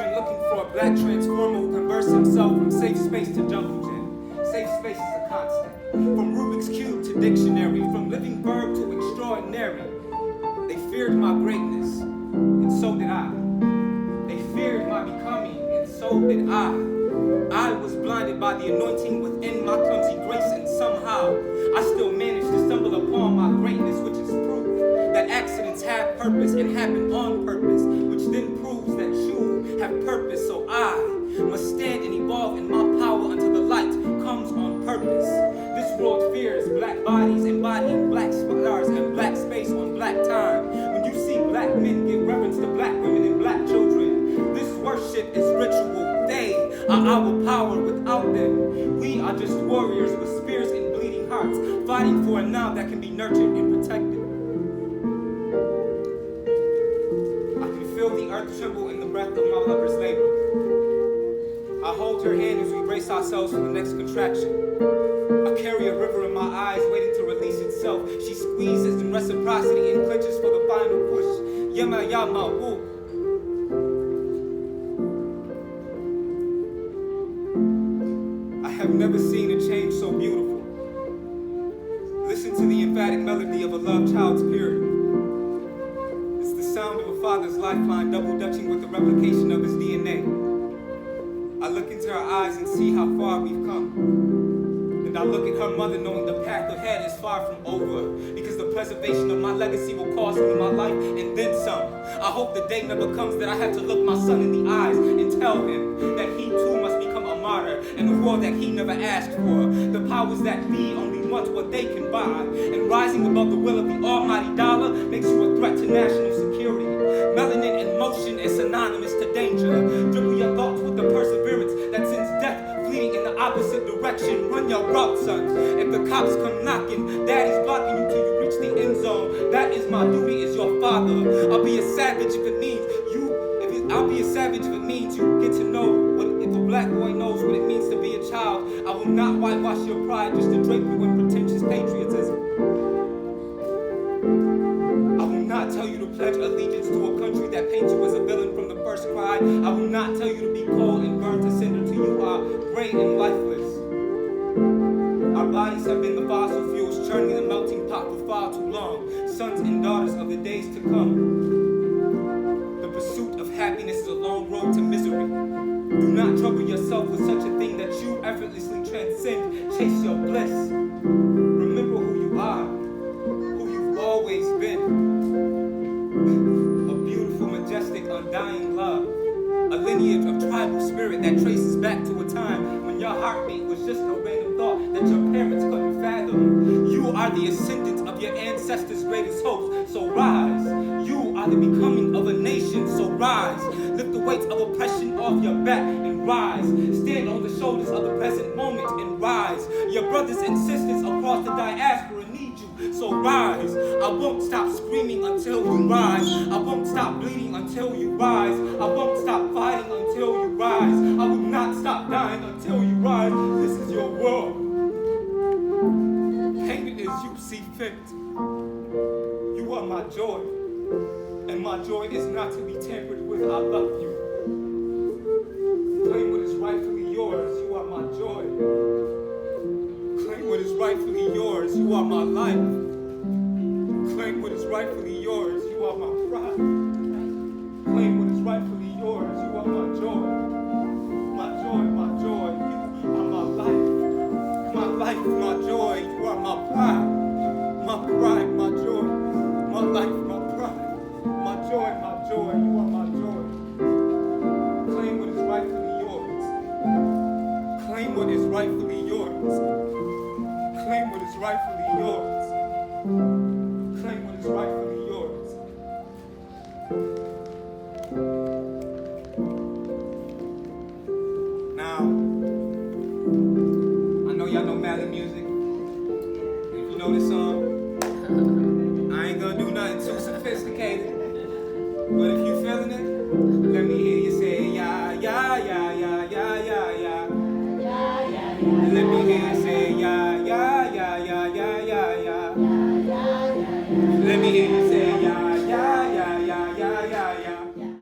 children looking for a black transformer who converts himself from safe space to jungle gym. Safe space is a constant. From Rubik's Cube to dictionary, from living verb to extraordinary. They feared my greatness, and so did I. They feared my becoming, and so did I. I was blinded by the anointing within my clumsy grace, and somehow I still managed to stumble upon my greatness, which is proof that accidents have purpose and happen on purpose, which then proves that you have purpose. So I must stand and evolve in my power until the light comes on purpose. This world fears black bodies embodying black stars and black space on black time. When you see black men give reverence to black women and black children, this worship is ritual. They are our power. Without them, we are just warriors with spears and bleeding hearts, fighting for a now that can be nurtured and protected. I can feel the earth tremble in the breath of my lover's labor. I hold her hand as we brace ourselves for the next contraction. I carry a river in my eyes waiting to release itself. She squeezes in reciprocity and clenches for the final push. Yama yama woo. I have never seen a change so beautiful. Listen to the emphatic melody of a love child's purity. It's the sound of a father's lifeline double dutching with the replication of his DNA. I look into her eyes and see how far we've come. And I look at her mother knowing the path ahead is far from over, because the preservation of my legacy will cost me my life and then some. I hope the day never comes that I have to look my son in the eyes and tell him that he too must become a martyr in a war that he never asked for. The powers that be only want what they can buy, and rising above the will of the almighty dollar makes you a threat to national security. Melanin in motion is synonymous to danger. Dribble your thoughts with the perseverance that sends death fleeing in the opposite direction. Run your route, son. If the cops come knocking, daddy's blocking you till you reach the end zone. That is my duty as your father. I'll be a savage if it means I'll be a savage if it means you get to know what. If a black boy knows what it means to be a child, I will not whitewash your pride just to drape you in pretentious patriotism. I will not tell you to pledge allegiance to a country that paints you as a villain from the first cry. I will not tell you to be cold and burned to cinder till you are gray and lifeless. Our bodies have been the fossil fuels churning in the melting pot for far too long. Sons and daughters of the days to come. The pursuit of happiness is a long road to misery. Do not trouble yourself with such a thing that you effortlessly transcend. Chase your bliss. Remember who you are, who you've always been. A beautiful, majestic, undying love. A lineage of tribal spirit that traces back to a time when your heartbeat was just a random thought that your parents couldn't fathom. You are the ascendant of your ancestors' greatest hopes, so rise. You are the becoming of a nation, so rise. Lift the weights of oppression off your back and rise. Stand on the shoulders of the present moment and rise. Your brothers and sisters across the diaspora need you, so rise. I won't stop screaming until you rise. I won't stop bleeding until you rise. I won't stop fighting until you rise. I will not stop dying until you rise. This is your world. Paint it as you see fit. You are my joy, and my joy is not to be tampered with. I love you. Claim what is rightfully yours. You are my joy. Claim what is rightfully yours. You are my life. Claim what is rightfully yours. You are my pride. Claim what is rightfully yours. You are my joy. My joy, my joy. You are my life. My life, my joy. You are my pride. My pride, my joy. My life, my pride. My joy, my joy. You are my joy. Claim what is rightfully yours. Claim what is rightfully yours. Claim what is rightfully yours. Claim what is rightfully yours. Now, I know y'all know Mali music. If you know this song, I ain't gonna do nothing too sophisticated. But if you feeling it, let me hear you say yeah, yeah, yeah, yeah, yeah, yeah, yeah. Let me hear you say yeah, yeah, yeah, yeah, yeah, yeah, yeah. Let me hear you say